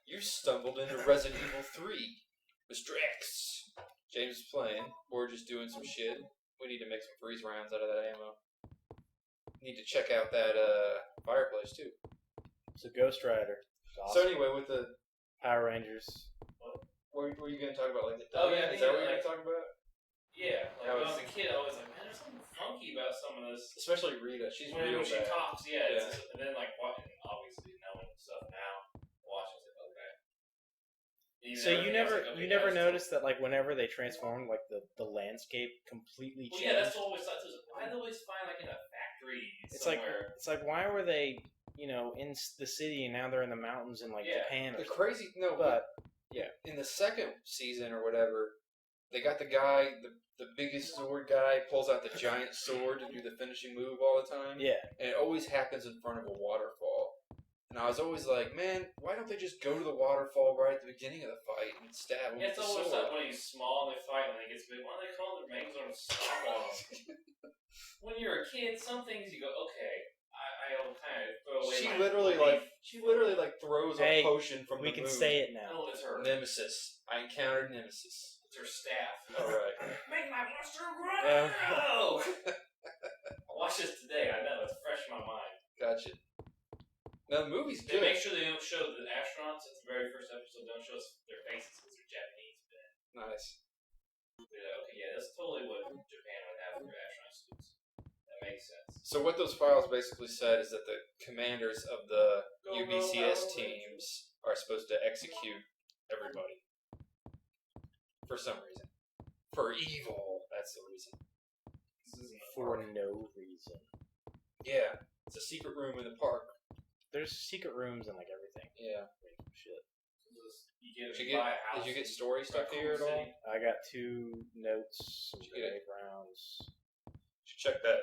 You stumbled into Resident Evil 3. Mr. X. James is playing. We're just doing some shit. We need to make some freeze rounds out of that ammo. Need to check out that fireplace, too. It's a Ghost Rider. Awesome. So anyway, with the Power Rangers. What were you going to talk about? Like the Oh, yeah, is that what you're going to talk about? Yeah. Like when I was a kid, I was like, man, there's something funky about some of this. Especially Rita. She's real when she bad. talks, yeah. Just, and then, like, obviously knowing stuff now, watching it, okay. So you never noticed that, like, whenever they transformed, like, the landscape completely changed? Yeah, that's always thought. Why do they always find, like, in a factory somewhere? It's like, why were they, in the city and now they're in the mountains in, like, Japan or something? Yeah, in the second season or whatever, they got the guy, the biggest sword guy, pulls out the giant sword to do the finishing move all the time. Yeah. And it always happens in front of a waterfall. And I was always like, man, why don't they just go to the waterfall right at the beginning of the fight and stab him with the sword? It's always like when he's small and they fight and he gets big. Why do they call their names on stop on him? When you're a kid, some things you go, okay, I'll kind of throw away She literally throws a potion from the moon. We can say it now. No, it's her. Nemesis. I encountered Nemesis. It's her staff. Alright. Make my monster grow! I watched this today, I know, it's fresh in my mind. Gotcha. Now the movie's They good. make sure they don't show the astronauts at the very first episode, don't show us their faces because they're Japanese. Nice. Okay, yeah, that's totally what Japan would have for astronaut suits. That makes sense. So what those files basically said is that the commanders of the UBCS teams are supposed to execute everybody. For some reason. For evil, that's the reason. For no reason. Yeah, it's a secret room in the park. There's secret rooms and, like, everything. Yeah. Shit. Did you get story stuff here at all? I got 2 notes, some grenade rounds. Did you check that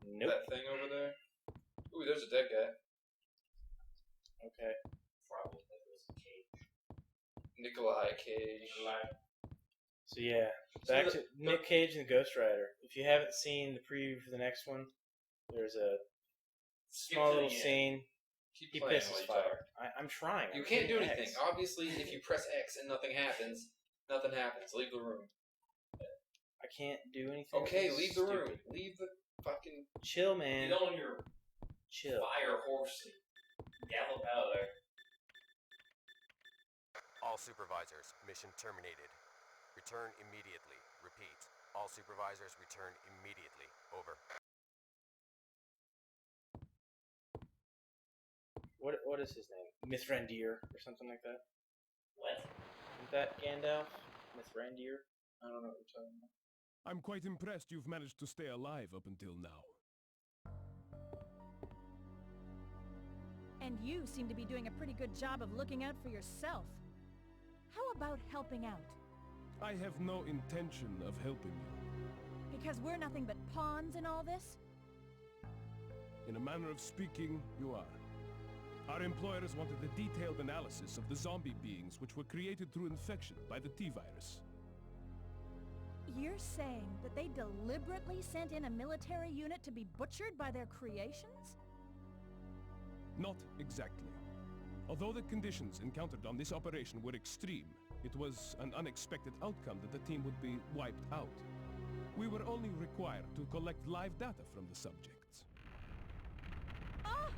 Nope. that thing over there? Ooh, there's a dead guy. Okay. Probably Cage. Nikolai Cage. So yeah, back to Nick Cage and the Ghost Rider. If you haven't seen the preview for the next one, there's a small little scene. He pisses fire. I'm trying. You can't do anything. Obviously, if you press X and nothing happens, nothing happens. Leave the room. I can't do anything. Okay, leave the room. Leave the fucking... Chill, man. Get on your fire horse and gallop out of there. All supervisors, mission terminated. Return immediately. Repeat. All supervisors return immediately. Over. What is his name? Mithrandir or something like that? What? Isn't that Gandalf? Mithrandir? I don't know what you're talking about. I'm quite impressed you've managed to stay alive up until now. And you seem to be doing a pretty good job of looking out for yourself. How about helping out? I have no intention of helping you. Because we're nothing but pawns in all this? In a manner of speaking, you are. Our employers wanted a detailed analysis of the zombie beings which were created through infection by the T-virus. You're saying that they deliberately sent in a military unit to be butchered by their creations? Not exactly. Although the conditions encountered on this operation were extreme, it was an unexpected outcome that the team would be wiped out. We were only required to collect live data from the subjects. Ah!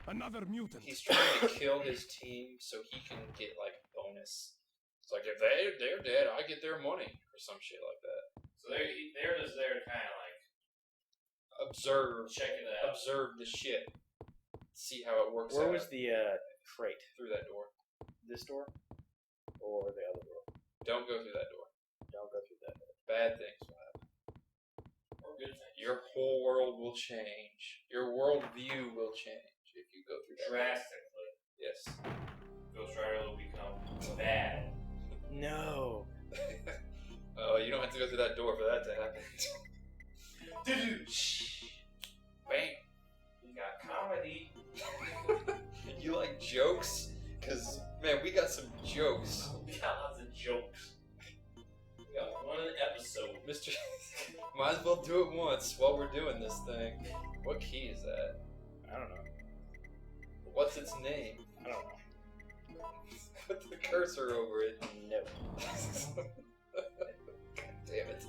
Another mutant! He's trying to kill his team so he can get, like, bonus. It's like, if they're dead, I get their money, or some shit like that. So they're just there to kind of, like... Check it out. Observe the shit. See how it works out. Where was the crate? Through that door. This door? Or the other door? Don't go through that door. Don't go through that door. Bad things will happen. Or good things. Your whole world will change. Your world view will change if you go through that drastically. Door. Yes. Ghost Rider will become bad. No. Oh, you don't have to go through that door for that to happen. Dude, bang. We got comedy. You like jokes? Cause man, we got some jokes. We got lots of jokes. We got one episode. Mr. Might as well do it once while we're doing this thing. What key is that? I don't know. What's its name? I don't know. Put the cursor over it. No. God damn it.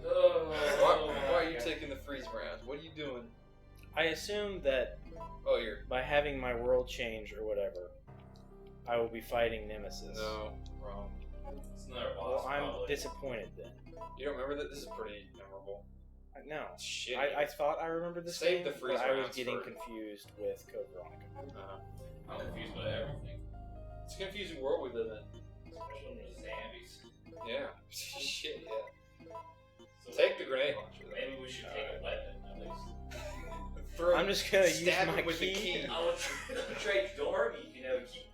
Why are you taking the freeze rounds? What are you doing? I assume that Oh, you're... by having my world change or whatever, I will be fighting Nemesis. No, wrong. It's another boss. Well, I'm probably. disappointed then. You don't remember that? This is pretty memorable. No. Shit. I thought I remembered this Save game, the freeze but I was rounds getting for- confused with Code Veronica. I'm confused by everything. It's a confusing world we live in. Especially when there's zombies. Yeah. Shit, yeah. So Take the grenade launcher. Though. Maybe we should take a weapon at least. Throw, I'm just gonna use stab my it with key. the key. I would trade door. You can have a key.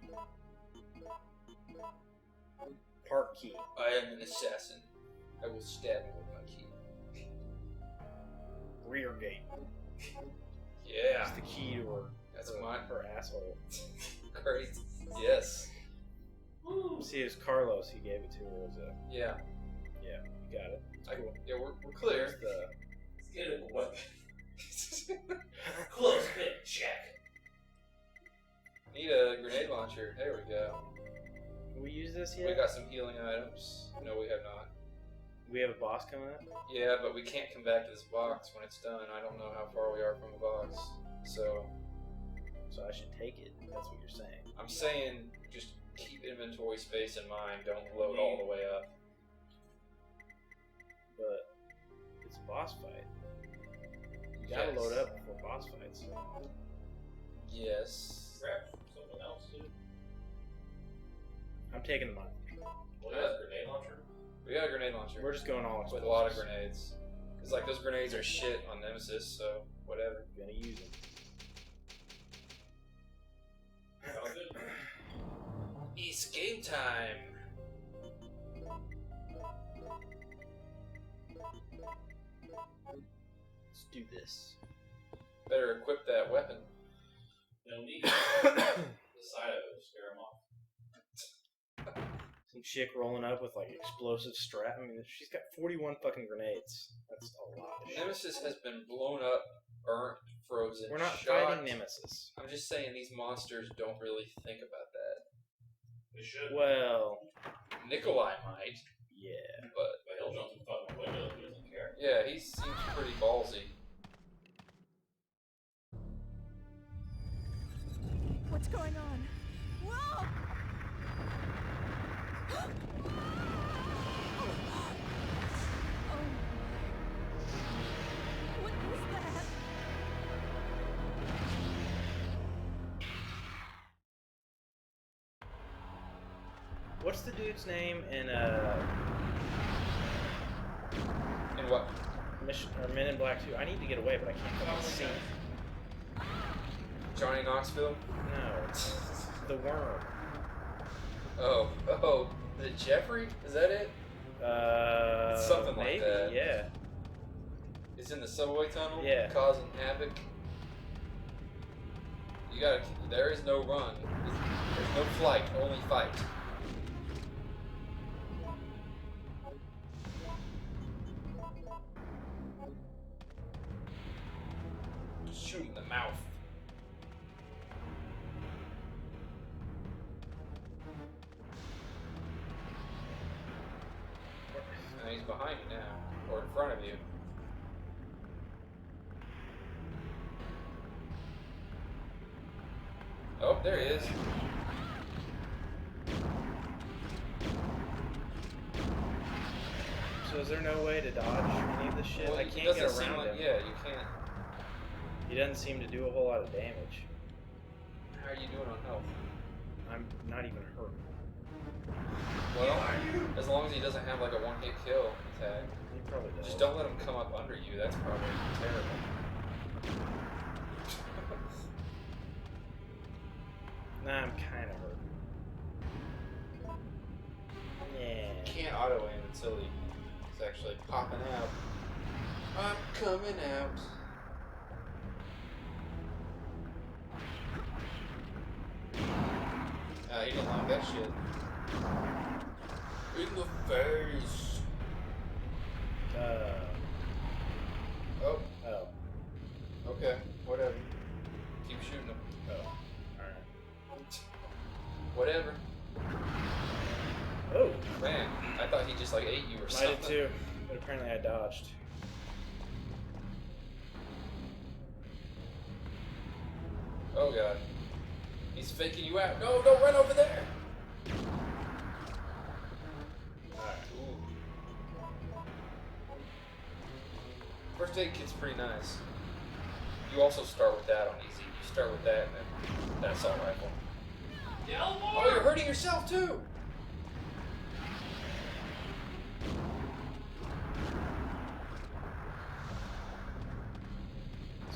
Park key. I am an assassin. I will stab you with my key. Rear gate. Yeah. It's the key to her. That's her, mine. her asshole. Great. Yes. Woo. See, it was Carlos. He gave it to her as a. Yeah. Yeah, you got it. It's cool. Yeah, we're clear. There's the. Let's get a weapon. Close fit check. Need a grenade launcher. There we go. Can we use this We yet? got some healing items. No, we have not. We have a boss coming up. Yeah, but we can't come back to this box when it's done. I don't know how far we are from the box. So, So I should take it. That's what you're saying. I'm saying just keep inventory space in mind. Don't load all the way up. But it's a boss fight. You gotta load up before boss fights. Yes. Grab something else, dude. I'm taking the money. What is grenade launcher? We got a grenade launcher. We're just going all with a lot of grenades. Because, like, those grenades are shit on Nemesis, so whatever. Gonna use them. Sounds good. It's game time. Let's do this. Better equip that weapon. No need. The side of it will scare him off. Some chick rolling up with like explosive strap. I mean, she's got 41 fucking grenades. That's a lot of shit. Nemesis has been blown up, burnt, frozen. We're not shot. fighting Nemesis. I'm just saying these monsters don't really think about that. They should. Well, Nikolai might, yeah. but But he'll jump through the fucking window if he doesn't care. yeah, he seems pretty ballsy. What's going on? Whoa! Oh my. What is that? What's the dude's name in And what? Mission or Men in Black 2? I need to get away, but I can't fucking see. Johnny Knoxville? No, the worm. Oh, is it Jeffrey? Is that it? Something like maybe, that. Yeah. It's in the subway tunnel, Yeah. causing havoc. You gotta. There is no run. There's no flight. Only fight. Shoot in the mouth. And he's behind you now, or in front of you. Oh, there he is. So is there no way to dodge any of this shit? Well, I it can't doesn't get seem around like, him. yeah, you can't. He doesn't seem to do a whole lot of damage. How are you doing on health? I'm not even hurt. Well, as long as he doesn't have like a one-hit kill attack. He probably does. Just don't let him come up under you. That's probably terrible. Nah, I'm kind of hurt. Yeah. Can't auto aim until he's actually popping out. I'm coming out. He didn't like that shit. In the face. Oh, Oh. okay. Whatever. Keep shooting him. or I something. did too, but apparently I dodged. Oh god. He's faking you out. No, don't run over there! Alright, ooh. First aid kit's pretty nice. You also start with that on easy. You start with that and then that assault rifle. Oh, you're hurting yourself too!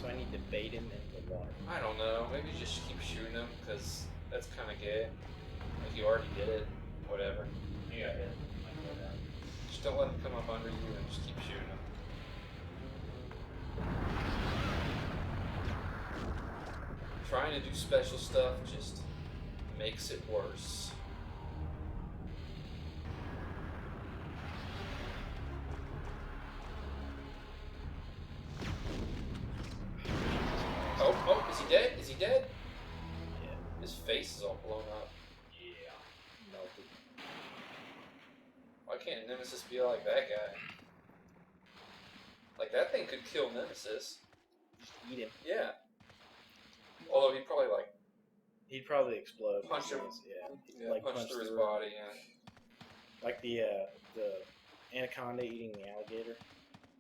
So I need to bait him into the water. I don't know. Maybe just keep shooting him, because that's kind of gay. Like you already did it. Whatever. Yeah, yeah. Just don't let him come up under you and just keep shooting him. Trying to do special stuff just makes it worse. Oh, is he dead? Is he dead? Yeah. His face is all blown up. Yeah. Melted. Why can't Nemesis be like that guy? Like, that thing could kill Nemesis. Just eat him. Yeah. Although he'd probably, like, He'd probably explode. Punch him. Yeah. Like punch through his body, yeah. Like the anaconda eating the alligator.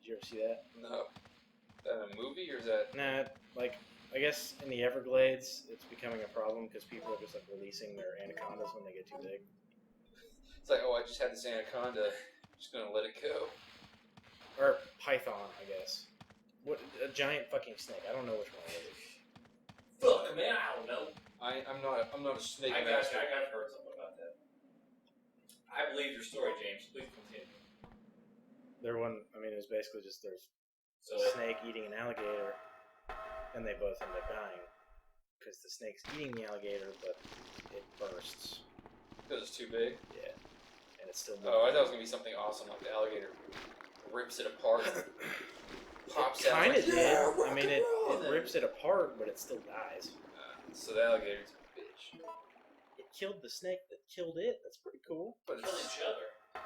Did you ever see that? No. Is that a movie, or is that... Nah, like, I guess in the Everglades, it's becoming a problem because people are just, like, releasing their anacondas when they get too big. It's like, oh, I just had this anaconda. I'm just gonna let it go. Or python, I guess. What, a giant fucking snake. I don't know which one it is. Fuck, man, I don't know. I'm not a snake I got master. I've heard something about that. I believe your story, James. Please continue. It was basically just there's So a snake eating an alligator, and they both end up dying. Because the snake's eating the alligator, but it bursts. Because it's too big. Yeah. And it's still Oh, I thought it was gonna be something awesome, like the alligator rips it apart, pops out. Kind of like, did. "Yeah, I mean, it rock and roll." rips it apart, but it still dies. So the alligator's a bitch. It killed the snake that killed it. That's pretty cool. But kill each other.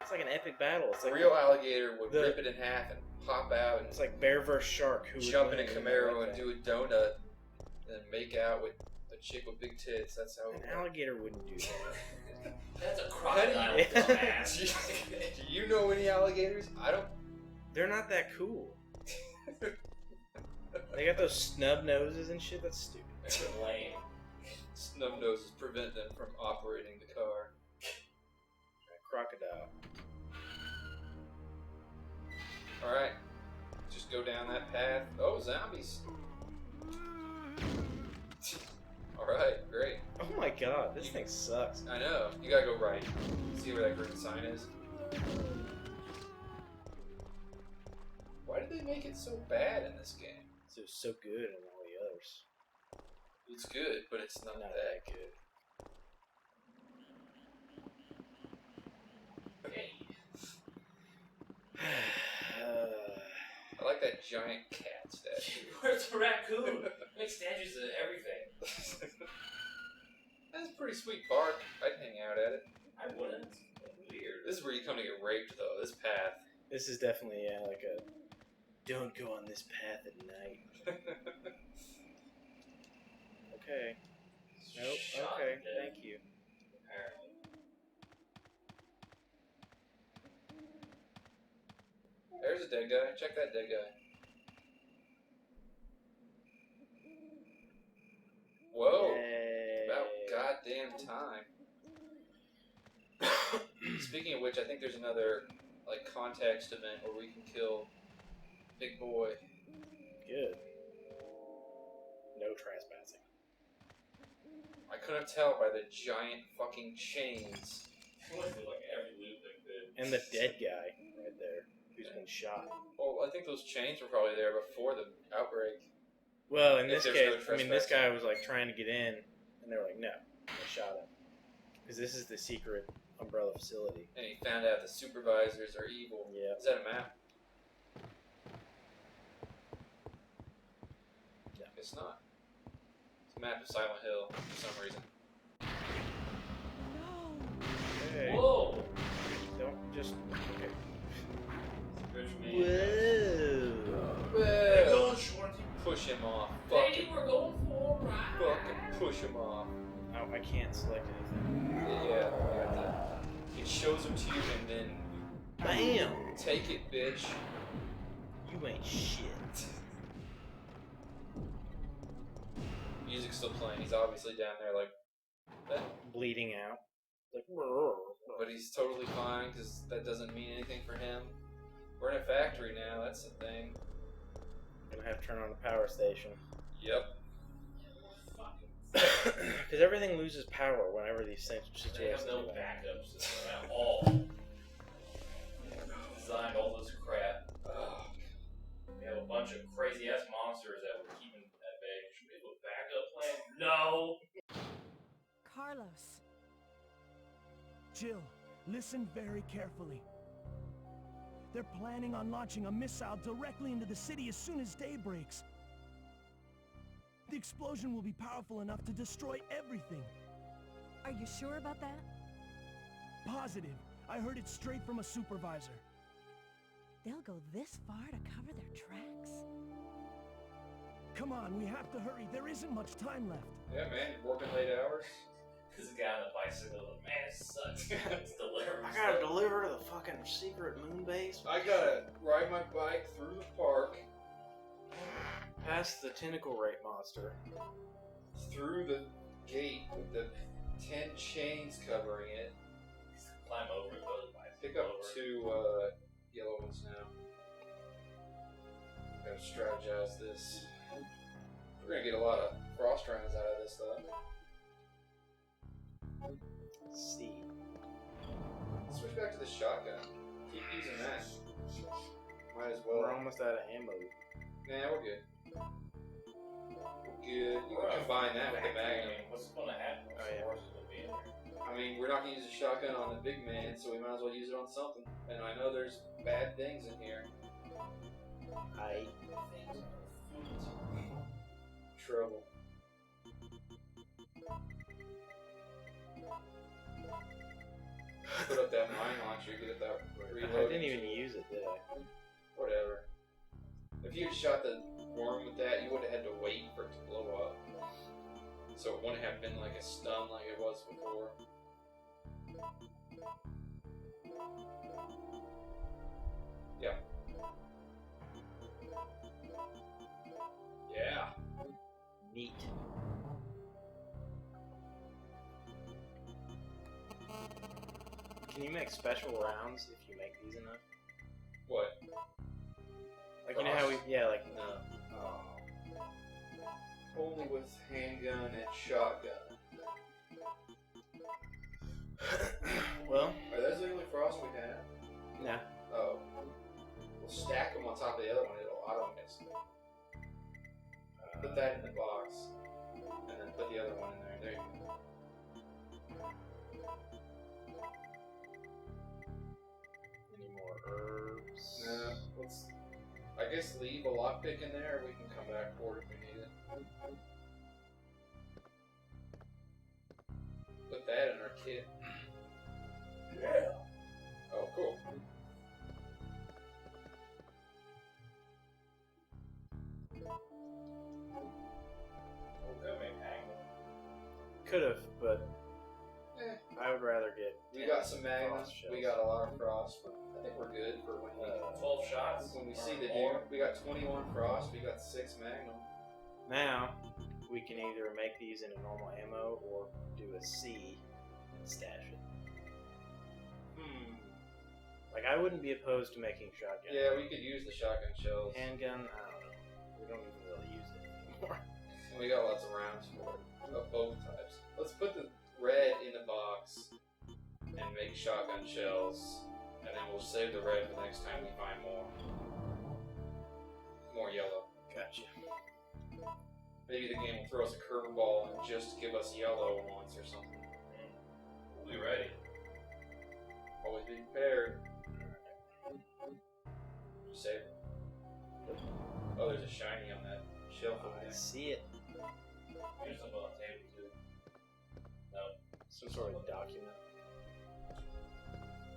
It's like an epic battle. It's a like real alligator would the- rip it in half and pop out and It's like bear versus shark. Who would jump in win a and Camaro like and that. do a donut and then make out with a chick with big tits. That's how it An works. alligator wouldn't do that. That's a crocodile, Yeah. dumbass. Do you know any alligators? I don't. They're not that cool. They got those snub noses and shit. That's stupid. That's lame. Snub noses prevent them from operating the car. Crocodile. Alright. Just go down that path. Oh, zombies. Alright, great. Oh my god, this thing sucks. I know. You gotta go right. See where that green sign is? Why did they make it so bad in this game? It was so good in all the others. It's good, but it's not Not that that good. Hey. I like that giant cat statue. Where's the raccoon? Make statues of everything. That's a pretty sweet park. I'd hang out at it. I wouldn't. Weird. This is where you come to get raped, though. This path. This is definitely like a don't go on this path at night. Okay. Nope. Shot Okay. dead, Thank you. apparently. There's a dead guy. Check that dead guy. Whoa. Yay. About goddamn time. Speaking of which, I think there's another like context event where we can kill Big Boy. Good. No trespassing. I couldn't tell by the giant fucking chains. It went through like every loop they could. And the dead guy right there, who's been shot. Well, I think those chains were probably there before the outbreak. Well, in If this there's case, no I mean, this trespassing. guy was like trying to get in, and they were like, no, and they shot him. Because this is the secret umbrella facility. And he found out the supervisors are evil. Yeah. Is that a map? No. It's not. It's a map of Silent Hill for some reason. No. Hey. Whoa! Don't Just okay. Good for me. Whoa. Hey, Well, go, Shorty. push him off. Hey, Fucking, we're going for a ride. fucking push him off. Oh, I can't select anything. Yeah, you got that. It shows him to you and then Bam! take it, bitch. You ain't shit. Music's still playing. He's obviously down there like that. Bleeding out. Like, But he's totally fine because that doesn't mean anything for him. We're in a factory now, that's the thing. gonna have to turn on the power station. Yep. Because everything loses power whenever these situations They have no happen. backup system at all. Designed all this crap. We have a bunch of crazy ass monsters that we're keeping at bay. Should we have a backup plan? No! Carlos. Jill, listen very carefully. They're planning on launching a missile directly into the city as soon as day breaks. The explosion will be powerful enough to destroy everything. Are you sure about that? Positive. I heard it straight from a supervisor. They'll go this far to cover their tracks? Come on, we have to hurry. There isn't much time left. Yeah, man, you're working late hours. This guy on the bicycle, man, it sucks. It's delivering. I gotta deliver to the fucking secret moon base. I gotta ride my bike through the park, Past the tentacle rape monster. through the gate with the 10 chains covering it. Climb over and go to the bicycle. Pick up over. 2 yellow ones now. Gotta strategize this. We're gonna get a lot of frost rounds out of this though. C. Switch back to the shotgun. Keep using that. Might as well. We're almost out of ammo. Nah, we're good. We're good. You can combine that with the Magnum. What's gonna happen? Oh, yeah. Forces will be in there. I mean, we're not gonna use a shotgun on the big man, so we might as well use it on something. And I know there's bad things in here. Trouble. Put up that mine launcher, get it that reload. I didn't even use it, did I? Whatever. If you had shot the worm with that, you would have had to wait for it to blow up. So it wouldn't have been like a stun like it was before. Yeah. Yeah. Neat. Can you make special rounds if you make these enough? What? Like, you know how we... Yeah, like... No. Oh. Only with handgun and shotgun. Well, Are those the only frost we have? nah. Oh. We'll stack them on top of the other one, it'll auto mix them. Put that in the box. And then put the other one in there. There you go. Any more herbs? No, let's. I guess leave a lockpick in there, or we can come back for it if we need it. Put that in our kit. Yeah. Oh, cool. We're gonna make Magnum. Could've, but Eh. I would rather get... We got some magnums. Frost shells. We got a lot of frost, but I think we're good for when we 12 shots. when we or see the more. dude. We got 21 frost. We got 6 magnum. Now, we can either make these into normal ammo or do a C and stash it. Like, I wouldn't be opposed to making shotgun. Yeah, we could use the shotgun shells. Handgun, I don't know. We don't even really use it anymore. And we got lots of rounds for it, of both types. Let's put the red in the box and make shotgun shells, and then we'll save the red for the next time we find more. More yellow. Gotcha. Maybe the game will throw us a curveball and just give us yellow once or something. We'll be ready. Always be prepared. Save it. Oh, there's a shiny on that shelf over I there. see it. There's something on the table too. No. Some sort of document.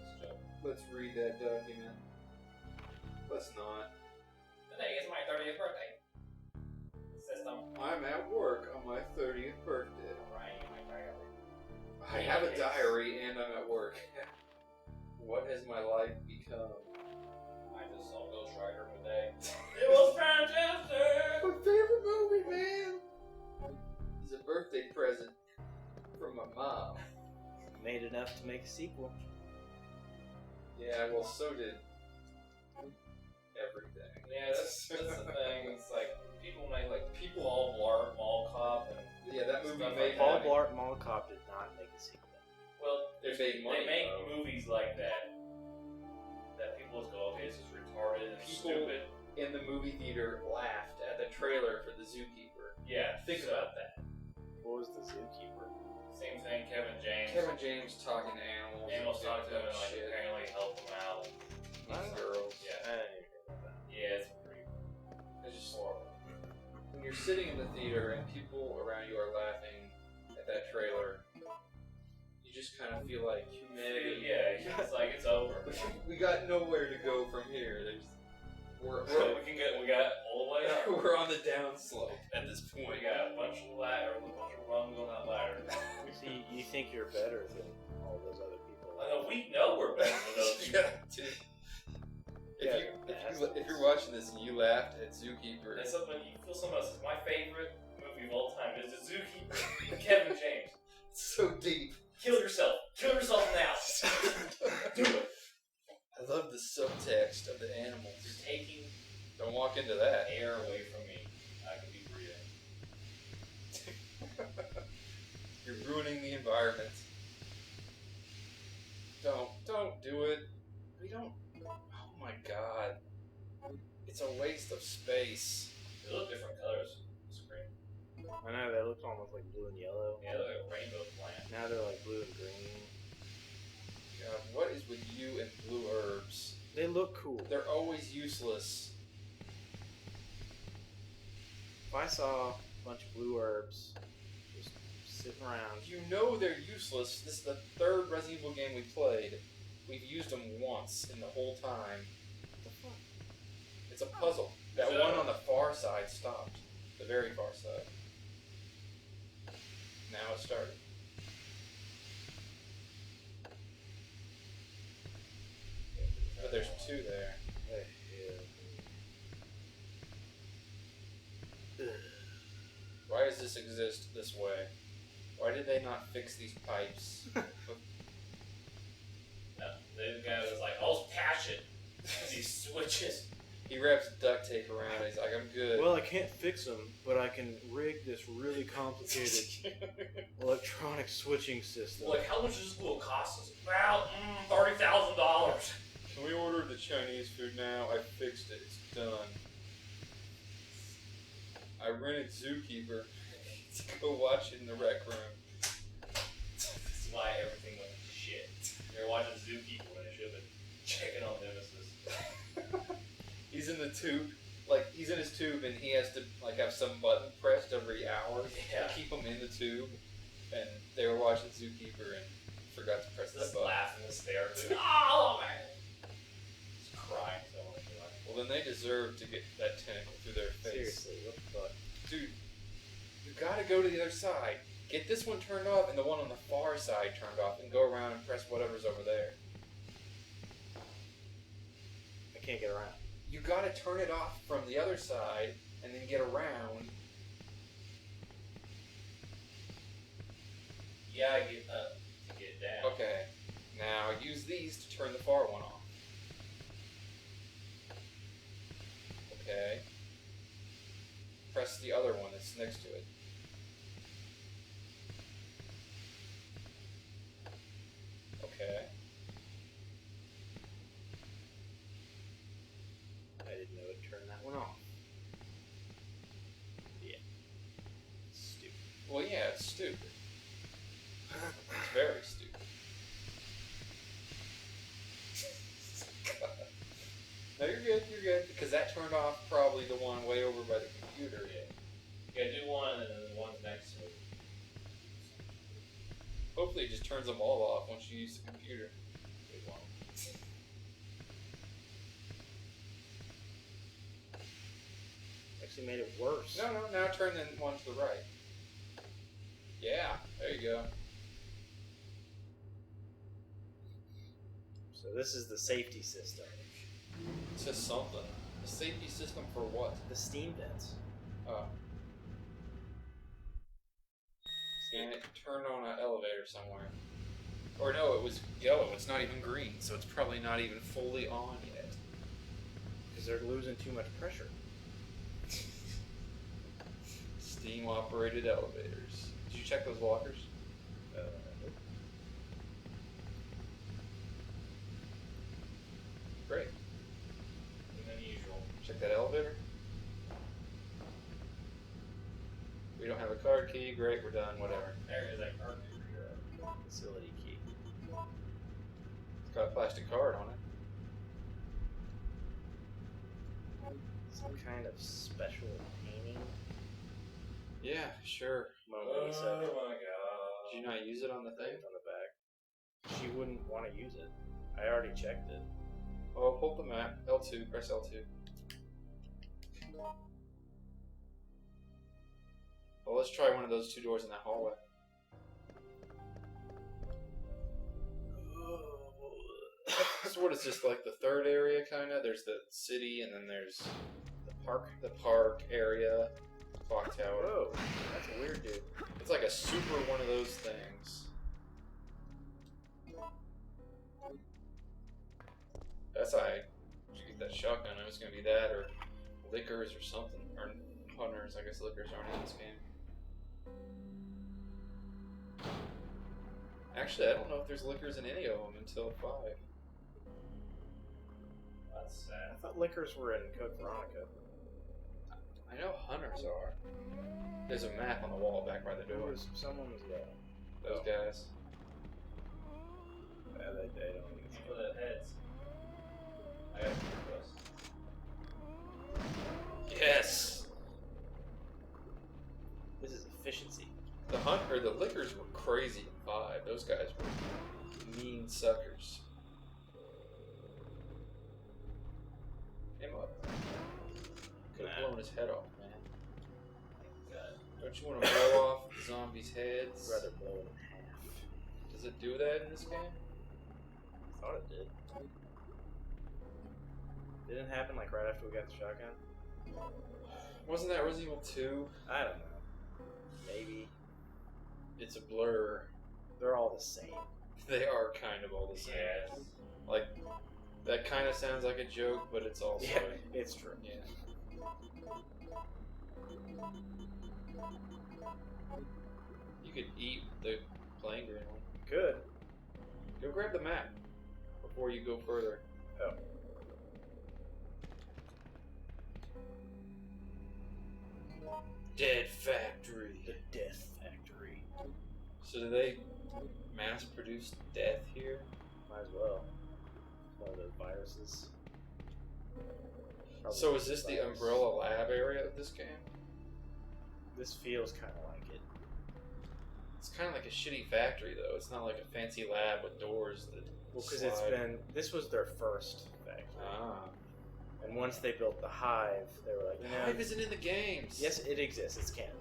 It's a joke. Let's read that document. Let's not. Today is my 30th birthday. System. I'm at work on my 30th birthday. Right, my diary. I have a diary and I'm at work. What has my life become? I just saw Ghost Rider today. It was fantastic! My favorite movie, man! It's a birthday present from my mom. Made enough to make a sequel. Yeah, well, so did everything. Yeah, that's the thing. It's like people make Paul Blart Mall Cop and Yeah, that movie stuff made like Paul that. Blart Mall Cop did not make a sequel. Well, They made money, They make though. movies like that people just go, okay, this is retarded and People stupid. in the movie theater laughed at the trailer for the Zookeeper. Yeah, Think so, about that. What was the Zookeeper? Same thing, Kevin James. Kevin James talking to animals. Animals and talk to doing him and like shit. apparently help him out. These girls. Yeah, I didn't even hear about that. yeah, it's pretty. It's just horrible. when you're sitting in the theater and people around you are laughing at that trailer, you just kind of feel like humanity. Yeah, it's like it's over. We got nowhere to go from here. We're we got all the way up. we're on the downslope at this We point. got a bunch of rungs on that ladder. See, you think you're better than all those other people. I know we know we're better than those people. Yeah, dude. If you're watching this and you laughed at Zookeeper, And something you feel something else. My favorite movie of all time is The Zookeeper with Kevin James. it's so deep. Kill yourself. Kill yourself now. Do it. I love the subtext of the animals. You're taking Don't walk into that. air away from me. I could be breathing. You're ruining the environment. Don't do it. We don't. Oh my god. It's a waste of space. They look different colors on the screen. I know, they looked almost like blue and yellow. Yeah, they look like a rainbow plant. Now they're like blue and green. God, what is with you and blue herbs? They look cool. They're always useless. If I saw a bunch of blue herbs just sitting around, You know they're useless. This is the third Resident Evil game we played. We've used them once in the whole time. What the fuck? It's a puzzle. That So- one on the far side stopped. The very far side. Now it started. But there's two there. Why does this exist this way? Why did they not fix these pipes? No, the guy was like, I'll patch it. These switches. He wraps duct tape around it. He's like, I'm good. well, I can't fix them, but I can rig this really complicated electronic switching system. Like, how much does this will cost us? About $30,000. Can we order the Chinese food now? I fixed it. It's done. I rented Zookeeper to go watch it in the rec room. That's why everything went to shit. You're watching Zookeeper when it should have been checking on Nemesis. He's in the tube. Like, he's in his tube and he has to, like, have some button pressed every hour Yeah. to keep him in the tube. And they were watching Zookeeper and forgot to press that Just button. laughing hysterically. Oh, man. Just crying so much. Well, then they deserve to get that tentacle through their face. Seriously, what the fuck? Dude, you gotta go to the other side. Get this one turned off and the one on the far side turned off and go around and press whatever's over there. I can't get around. You gotta turn it off from the other side and then get around. You gotta get up to get down. Okay, now use these to turn the far one off. Okay. Press the other one that's next to it. Okay. I didn't know it turned that one off. Yeah. Stupid. Well, yeah, it's stupid. It's very stupid. God. No, you're good, because that turned off probably the one way over by the computer. Yeah. You gotta do one and then the one's next to it. Hopefully it just turns them all off once you use the computer. Good one. actually made it worse. No, now turn the one to the right. Yeah, there you go. So this is the safety system. It says something. The safety system for what? The steam vents. Oh. And it turned on an elevator somewhere. Or no, it was yellow. It's not even green, so it's probably not even fully on yet. Because they're losing too much pressure. Steam-operated elevators. Did you check those lockers? Nope. Great. Unusual. Check that elevator. We don't have a card key. Great, we're done. Whatever. There is that card. Facility key. It's got a plastic card on it. Some kind of special painting. Yeah, sure. Mona Lisa. Oh my god. Did you not use it on the thing? On the back. She wouldn't want to use it. I already checked it. Oh, pull up the map. L2. Press L2. Well, let's try one of those two doors in that hallway. So what is this, like the third area, kind of? There's the city, and then there's The park. the park area, clock tower. Whoa, that's a weird dude. It's like a super one of those things. That's how you get that shotgun. It was going to be that, or liquors, or something. Or hunters. I guess liquors aren't in this game. Actually, I don't know if there's liquors in any of them until 5. That's sad. I thought liquors were in Code Veronica. I know hunters are. There's a map on the wall back by the door. Someone was there. Those guys. Yeah, they don't even People that heads. I got two Yes! This is efficiency. The liquors were crazy in 5. Those guys were mean suckers. Him up. Could have blown his head off, man. Don't you want to blow off the zombies' heads? I'd rather blow it in half. Does it do that in this game? I thought it did. Didn't it happen like right after we got the shotgun? Wasn't that Resident Evil 2? I don't know. Maybe. It's a blur. They're all the same. They are kind of all the same. Yes. Like, that kind of sounds like a joke, but it's also... Yeah, it's true. Yeah. You could eat the plain green one. Good. Go grab the map before you go further. Oh. Dead Factory. The Death Factory. So do they mass produce death here? Might as well. One of those viruses. Probably So is this the virus. Umbrella Lab area of this game? This feels kind of like it. It's kind of like a shitty factory, though. It's not like a fancy lab with doors that. Well, because it's been. This was their first factory. Ah. And once they built the Hive, they were like, you know. Hive isn't in the games. Yes, it exists. It's canon.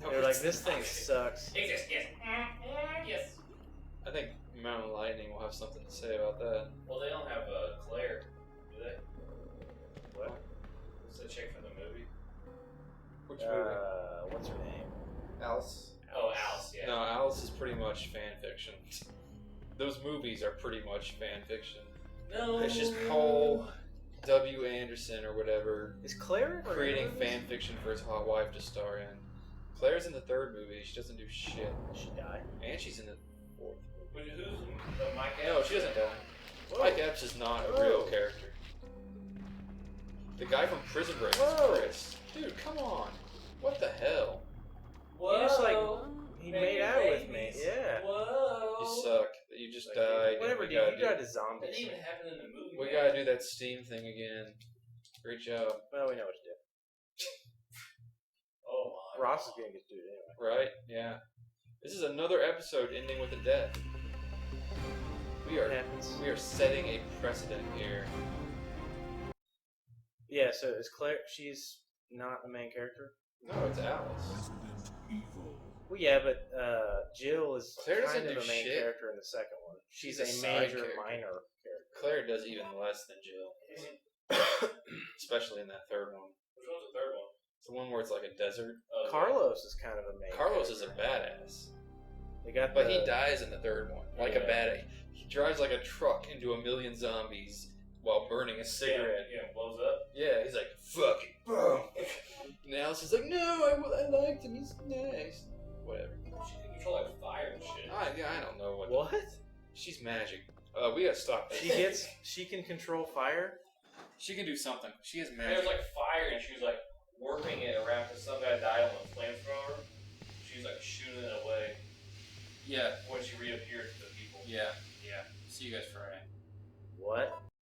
No, They were like, it's this thing not. sucks. Yes, yes. Yes. I think Mountain Lightning will have something to say about that. Well, they don't have Claire, do they? What? It's a chick from the movie. Which movie? What's her name? Alice. Oh, Alice, yeah. No, Alice is pretty much fan fiction. Those movies are pretty much fan fiction. No. It's just Paul W. Anderson or whatever Is Claire creating fan fiction for his hot wife to star in. Claire's in the 3rd movie. She doesn't do shit. Did she die? And she's in the 4th movie. Who's Mike No, Epps? she doesn't die. Whoa. Mike Epps is not a Whoa. real character. The guy from Prison Break Whoa. is Chris. Dude, come on. What the hell? Whoa. He just, like, he made out with me. babies. Yeah. Whoa. You suck. You just Like, died. Whatever, We dude. gotta You do- died to That zombies. didn't even happen in the movie. We man. gotta do that Steam thing again. Great job. Well, we know what to do. Oh my. Ross is gonna get to do it anyway. Right? Yeah. This is another episode ending with a death. We What are happens? we are setting a precedent here. Yeah, so is Claire, she's not the main character? No, it's Alice. Resident Evil. Well, yeah, but Jill is Claire doesn't kind of do a main shit. character in the second one. She's She's a a side major character. minor character. Claire does even less than Jill, especially in that third one. Which one's the third one? It's the one where it's like a desert. Carlos is kind of a main. Carlos is a character. badass, They got but the, he dies in the third one like a Yeah. badass. He drives like a truck into a million zombies while burning a cigarette. Yeah, blows up. Yeah, he's like, fuck it, boom. And Alice is like, no, I liked him, he's nice. Whatever. She can control like fire and shit. I don't know what. What? She's magic. We gotta stop this. She can control fire. She can do something. She has There magic. was like fire and she was like warping it around because some guy died on the flamethrower. She was like shooting it away Yeah, when she reappeared to the people. yeah. See you guys Friday. What?